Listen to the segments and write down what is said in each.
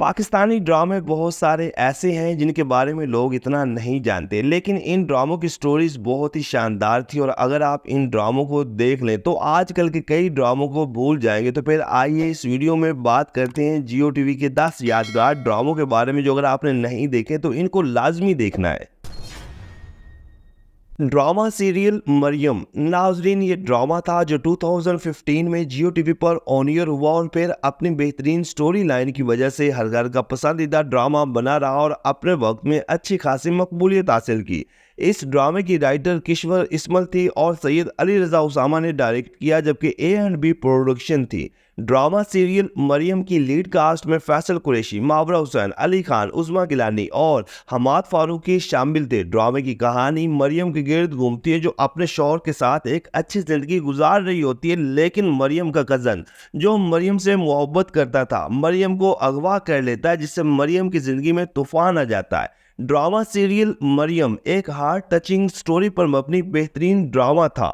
पाकिस्तानी ड्रामे बहुत सारे ऐसे हैं जिनके बारे में लोग इतना नहीं जानते, लेकिन इन ड्रामों की स्टोरीज बहुत ही शानदार थी। और अगर आप इन ड्रामों को देख लें तो आजकल के कई ड्रामों को भूल जाएंगे। तो फिर आइए इस वीडियो में बात करते हैं जियो टीवी के 10 यादगार ड्रामों के बारे में जो अगर आपने नहीं देखे तो इनको लाजमी देखना है। Drama serial Maryam. नाजरीन, ये ड्रामा था जो 2015 में जियो टीवी पर ऑन एयर हुआ और फिर अपनी बेहतरीन स्टोरी लाइन की वजह से हर घर का पसंदीदा ड्रामा बना रहा और अपने वक्त में अच्छी खासी मकबूलियत हासिल की। इस ड्रामे की राइटर किश्वर इस्माइल थी और सैयद अली रजा उसामा ने डायरेक्ट किया, जबकि A&B प्रोडक्शन थी। ड्रामा सीरियल मरियम की लीड कास्ट में फैसल कुरैशी, मावरा हुसैन, अली खान, उस्मा गिलानी और हमाद फारूकी शामिल थे। ड्रामे की कहानी मरियम के गिर्द घूमती है जो अपने शौहर के साथ एक अच्छी जिंदगी गुजार रही होती है, लेकिन मरियम का कज़न जो मरियम से मोहब्बत करता था मरियम को अगवा कर लेता है, जिससे मरियम की जिंदगी में तूफान आ जाता है। ड्रामा सीरियल मरियम एक हार्ट टचिंग स्टोरी पर मबनी बेहतरीन ड्रामा था।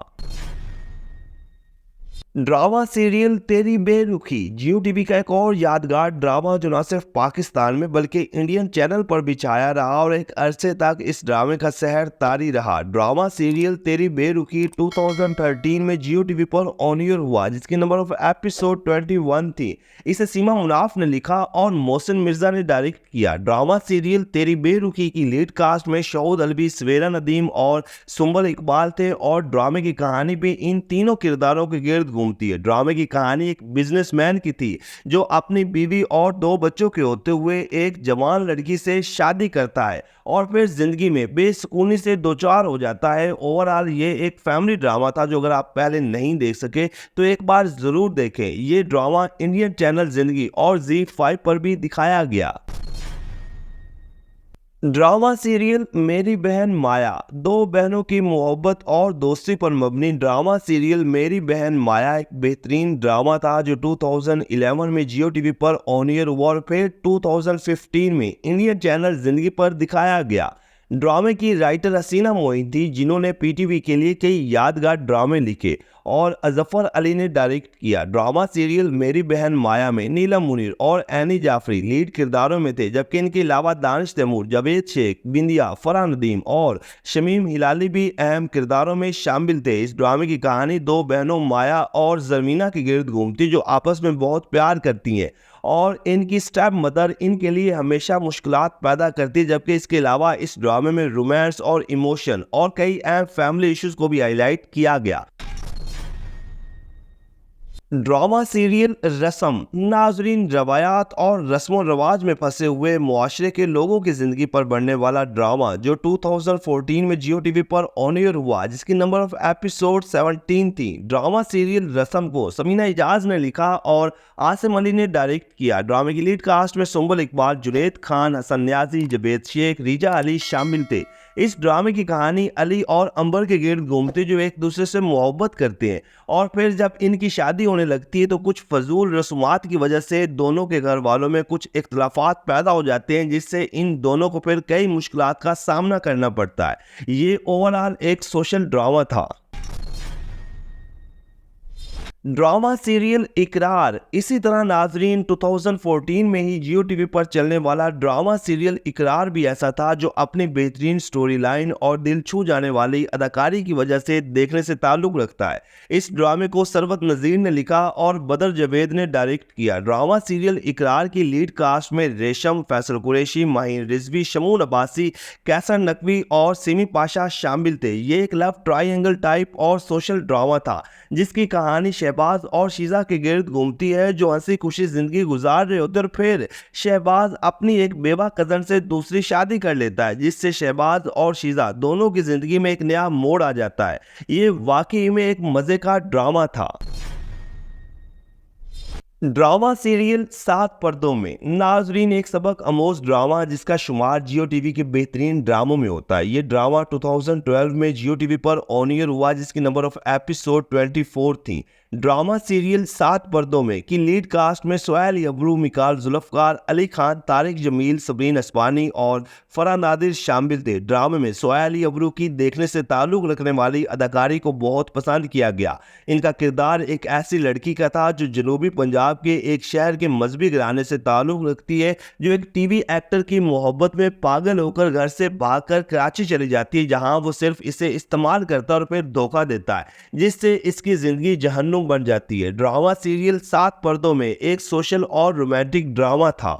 ड्रामा सीरियल तेरी बेरुखी। जियो टीवी का एक और यादगार ड्रामा जो न सिर्फ पाकिस्तान में बल्कि इंडियन चैनल पर भी छाया रहा और एक अरसे तक इस ड्रामे का सहर तारी रहा। ड्रामा सीरियल तेरी बेरुखी 2013 में जियो टीवी पर ऑन एयर हुआ, जिसकी नंबर ऑफ एपिसोड 21 थी। इसे सीमा मुनाफ ने लिखा और मोहसिन मिर्जा ने डायरेक्ट किया। ड्रामा सीरियल तेरी बेरुखी की लीड कास्ट में शौद अलवी, सवेरा नदीम और सुंबल इकबाल थे और ड्रामे की कहानी भी इन तीनों किरदारों के गिर्द घूमती है। ड्रामे की कहानी एक बिजनेसमैन की थी जो अपनी बीवी और 2 बच्चों के होते हुए एक जवान लड़की से शादी करता है और फिर जिंदगी में बेसुकूनी से दो चार हो जाता है। ओवरऑल ये एक फैमिली ड्रामा था जो अगर आप पहले नहीं देख सके तो एक बार जरूर देखें। ये ड्रामा इंडियन चैनल जिंदगी और ZEE5 पर भी दिखाया गया। ड्रामा सीरियल मेरी बहन माया। 2 बहनों की मोहब्बत और दोस्ती पर मबनी ड्रामा सीरियल मेरी बहन माया एक बेहतरीन ड्रामा था जो 2011 में जियो टीवी पर ऑन एयर हुआ और फिर 2015 में इंडियन चैनल जिंदगी पर दिखाया गया। ड्रामे की राइटर हसीना मोइन थी जिन्होंने PTV के लिए कई यादगार ड्रामे लिखे और अजफर अली ने डायरेक्ट किया। ड्रामा सीरियल मेरी बहन माया में नीलम मुनीर और एनी जाफरी लीड किरदारों में थे, जबकि इनके अलावा दानिश तैमूर, जावेद शेख, बिंदिया, फरहान नदीम और शमीम हिलाली भी अहम किरदारों में शामिल थे। इस ड्रामे की कहानी 2 बहनों माया और जरमीना के गिर्द घूमती जो आपस में बहुत प्यार करती हैं और इनकी स्टेप मदर इनके लिए हमेशा मुश्किलात पैदा करती है। जबकि इसके अलावा इस ड्रामे में रोमांस और इमोशन और कई अहम फैमिली इश्यूज को भी हाईलाइट किया गया। ड्रामा सीरियल रस्म। नाजरीन, रवायात और रस्म रवाज में फंसे हुए मुआशरे के लोगों की जिंदगी पर बनने वाला ड्रामा जो 2014 में जियो टीवी पर ऑन एयर हुआ, जिसकी नंबर ऑफ एपिसोड 17 थी। ड्रामा सीरियल रस्म को समीना इजाज ने लिखा और आसिम अली ने डायरेक्ट किया। ड्रामे की लीड कास्ट में सुंबल इकबाल, जुनैद खान, हसन न्याजी, जवेद शेख, रिजा अली शामिल थे। इस ड्रामे की कहानी अली और अंबर के गिर्द घूमती जो एक दूसरे से मोहब्बत करते हैं और फिर जब इनकी शादी होने लगती है तो कुछ फजूल रस्मात की वजह से दोनों के घर वालों में कुछ इख्तलाफात पैदा हो जाते हैं, जिससे इन दोनों को फिर कई मुश्किलात का सामना करना पड़ता है। ये ओवरऑल एक सोशल ड्रामा था। ड्रामा सीरियल इकरार। इसी तरह नाजरीन 2014 में ही जियो टीवी पर चलने वाला ड्रामा सीरियल इकरार भी ऐसा था जो अपनी बेहतरीन स्टोरी लाइन और दिल छू जाने वाली अदाकारी की वजह से देखने से ताल्लुक रखता है। इस ड्रामे को सरवत नज़ीर ने लिखा और बदर जावेद ने डायरेक्ट किया। ड्रामा सीरियल इकरार की लीड कास्ट में रेशम, फैसल कुरैशी, माहिर रिजवी, शमून अब्बासी, कैसर नकवी और सिमी पाशा शामिल थे। ये एक लव ट्रायंगल टाइप और सोशल ड्रामा था जिसकी कहानी शहबाज और शीजा के गिर्द घूमती है जो हंसी खुशी जिंदगी गुजार रहे होते और फिर शहबाज अपनी एक बेवा कजन से दूसरी शादी कर लेता है, जिससे शहबाज और शीजा दोनों की जिंदगी में एक नया मोड़ आ जाता है। ये वाकई में एक मजे का ड्रामा था। ड्रामा सीरियल 7 पर्दों में। नाजरीन, एक सबक आमोज ड्रामा जिसका शुमार जियो टीवी के बेहतरीन ड्रामों में होता है। ये ड्रामा 2012 में जियो टीवी पर ऑन एयर हुआ, जिसकी नंबर ऑफ एपिसोड 24 थी। ड्रामा सीरियल 7 पर्दों में की लीड कास्ट में सोहेल अब्रू, मिकाल जुल्फ़िकार, अली खान, तारिक जमील, सबरीन असमानी और फरहान नादिर शामिल थे। ड्रामे में सोहेल अब्रू की देखने से ताल्लुक़ रखने वाली अदाकारी को बहुत पसंद किया गया। इनका किरदार एक ऐसी लड़की का था जो जनूबी पंजाब के एक शहर के मजहबी घराने से ताल्लुक़ रखती है, जो एक टीवी एक्टर की मोहब्बत में पागल होकर घर से भागकर कराची चली जाती है, जहां वो सिर्फ इसे इस्तेमाल करता है और फिर धोखा देता है, जिससे इसकी ज़िंदगी जहन्नुम बन जाती है। ड्रामा सीरियल 7 पर्दों में एक सोशल और रोमांटिक ड्रामा था।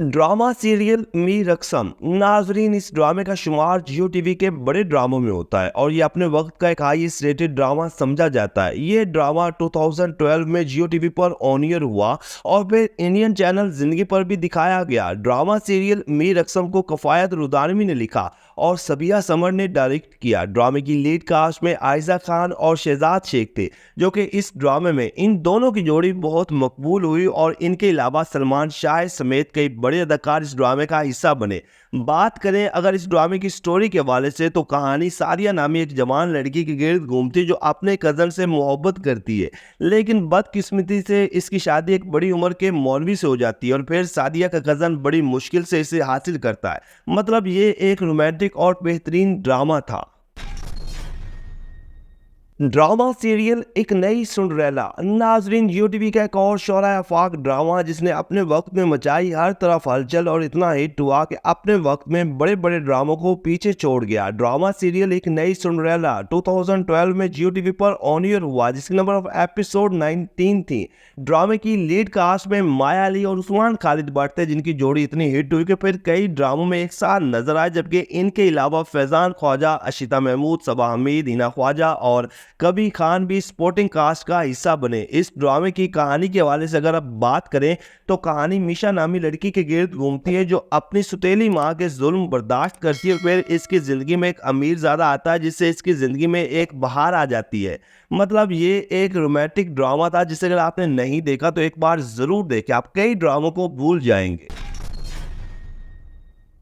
ड्रामा सीरियल मी रकसम। नाजरीन, इस ड्रामे का शुमार जियो टीवी के बड़े ड्रामों में होता है और ये अपने वक्त का एक हाईएस्ट रेटेड ड्रामा समझा जाता है। ये ड्रामा 2012 में जियो टीवी पर ऑन एयर हुआ और फिर इंडियन चैनल जिंदगी पर भी दिखाया गया। ड्रामा सीरियल मी रकसम को कफायत रुदानवी ने लिखा और सबिया समर ने डायरेक्ट किया। ड्रामे की लीड कास्ट में आयजा खान और शहजाद शेख थे, जो कि इस ड्रामे में इन दोनों की जोड़ी बहुत मकबूल हुई और इनके अलावा सलमान शाह समेत कई बड़े अदाकार इस ड्रामे का हिस्सा बने। बात करें अगर इस ड्रामे की स्टोरी के हवाले से, तो कहानी सादिया नामी एक जवान लड़की के गिर्द घूमती है जो अपने कज़न से मोहब्बत करती है, लेकिन बदकिस्मती से इसकी शादी एक बड़ी उम्र के मौलवी से हो जाती है और फिर सादिया का कज़न बड़ी मुश्किल से इसे हासिल करता है। मतलब ये एक रोमांटिक और बेहतरीन ड्रामा था। ड्रामा सीरियल एक नई सिंड्रेला। नाजरीन, जियो टीवी का एक और शोरा आफाक ड्रामा जिसने अपने वक्त में मचाई हर तरफ हलचल और इतना हिट हुआ कि अपने वक्त में बड़े बड़े ड्रामों को पीछे छोड़ गया। ड्रामा सीरियल एक नई सिंड्रेला 2012 में जियो टीवी पर ऑन एयर हुआ, जिसकी नंबर ऑफ एपिसोड 19 थी। ड्रामे की लीड कास्ट में माया अली और उस्मान खालिद भट्ट थे, जिनकी जोड़ी इतनी हिट हुई कि फिर कई ड्रामों में एक साथ नजर आए, जबकि इनके अलावा फैजान ख्वाजा, अशिता महमूद, सबा हमीद, हिना ख्वाजा और कबीर खान भी स्पोर्टिंग कास्ट का हिस्सा बने। इस ड्रामे की कहानी के हवाले से अगर आप बात करें, तो कहानी मीशा नामी लड़की के गिर्द घूमती है जो अपनी सुतेली माँ के जुल्म बर्दाश्त करती है। फिर इसकी जिंदगी में एक अमीर ज़्यादा आता है, जिससे इसकी जिंदगी में एक बहार आ जाती है। मतलब ये एक रोमांटिक ड्रामा था जिसे अगर आपने नहीं देखा तो एक बार जरूर देखें, आप कई ड्रामों को भूल जाएंगे।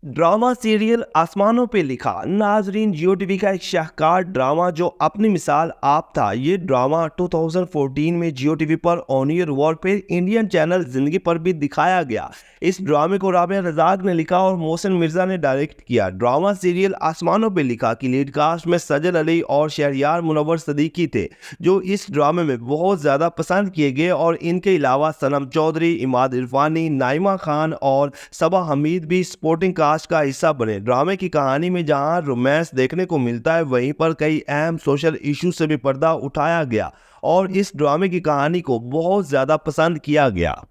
ड्रामा सीरियल आसमानों पे लिखा। नाजरीन, जियो टीवी का एक शाहकार ड्रामा जो अपनी मिसाल आप था। ये ड्रामा 2014 में जियो टीवी पर ऑन एयर हुआ और फिर इंडियन चैनल जिंदगी पर भी दिखाया गया। इस ड्रामे को राबिया रज़ाक ने लिखा और मोहसिन मिर्जा ने डायरेक्ट किया। ड्रामा सीरियल आसमानों पे लिखा की लीड कास्ट में सजल अली और शहरयार मुनव्वर सदीकी थे, जो इस ड्रामे में बहुत ज़्यादा पसंद किए गए और इनके अलावा सनम चौधरी, इमाद इरफानी, नाइमा खान और सबा हमीद भी स्पोर्टिंग कास्ट का हिस्सा बने। ड्रामे की कहानी में जहां रोमांस देखने को मिलता है, वहीं पर कई अहम सोशल इशू से भी पर्दा उठाया गया और इस ड्रामे की कहानी को बहुत ज़्यादा पसंद किया गया।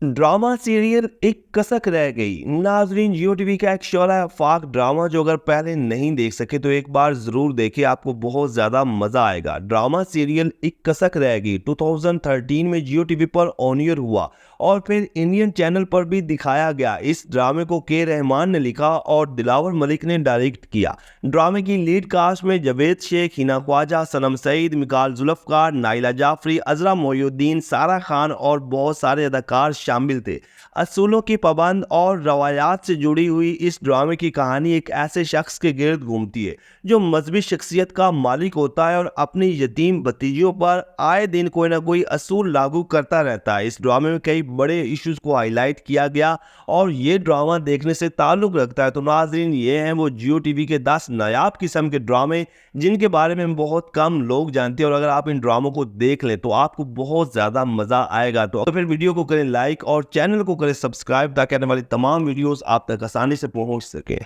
ड्रामा सीरियल एक कसक रह गई। नाजरीन, जियो टीवी का एक शोरा आफाक ड्रामा जो अगर पहले नहीं देख सके तो एक बार ज़रूर देखें, आपको बहुत ज़्यादा मज़ा आएगा। ड्रामा सीरियल एक कसक रह गई 2013 में जियो टीवी पर ऑन एयर हुआ और फिर इंडियन चैनल पर भी दिखाया गया। इस ड्रामे को के रहमान ने लिखा और दिलावर मलिक ने डायरेक्ट किया। ड्रामे की लीड कास्ट में जावेद शेख, हिना ख्वाजा, सनम सईद, मिकाल जुल्फ़िकार, नाइला जाफरी, अजरा मोहिउद्दीन, सारा खान और बहुत सारे अदाकार शामिल थे। असूलों की पाबंद और रवायात से जुड़ी हुई इस ड्रामे की कहानी एक ऐसे शख्स के गिर्द घूमती है जो मजहबी शख्सियत का मालिक होता है और अपनी यतीम भतीजियों पर आए दिन कोई ना कोई असूल लागू करता रहता है। इस ड्रामे में कई बड़े इश्यूज को हाईलाइट किया गया और ये ड्रामा देखने से ताल्लुक़ रखता है। तो नाजरीन, ये हैं वो जियो टीवी के 10 नायाब किस्म के ड्रामे जिनके बारे में बहुत कम लोग जानते हैं और अगर आप इन ड्रामों को देख लें तो आपको बहुत ज़्यादा मज़ा आएगा। तो फिर वीडियो को करें लाइक और चैनल को करें सब्सक्राइब ताकि आने वाली तमाम वीडियोस आप तक आसानी से पहुंच सकें।